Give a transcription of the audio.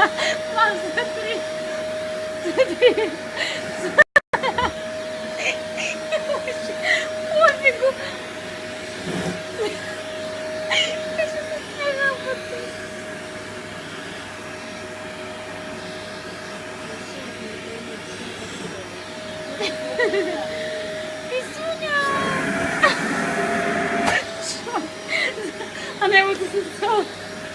Мам, смотри. Смотри. Пофигу. Я сейчас отсняла потом. Писюня. Она его засосала.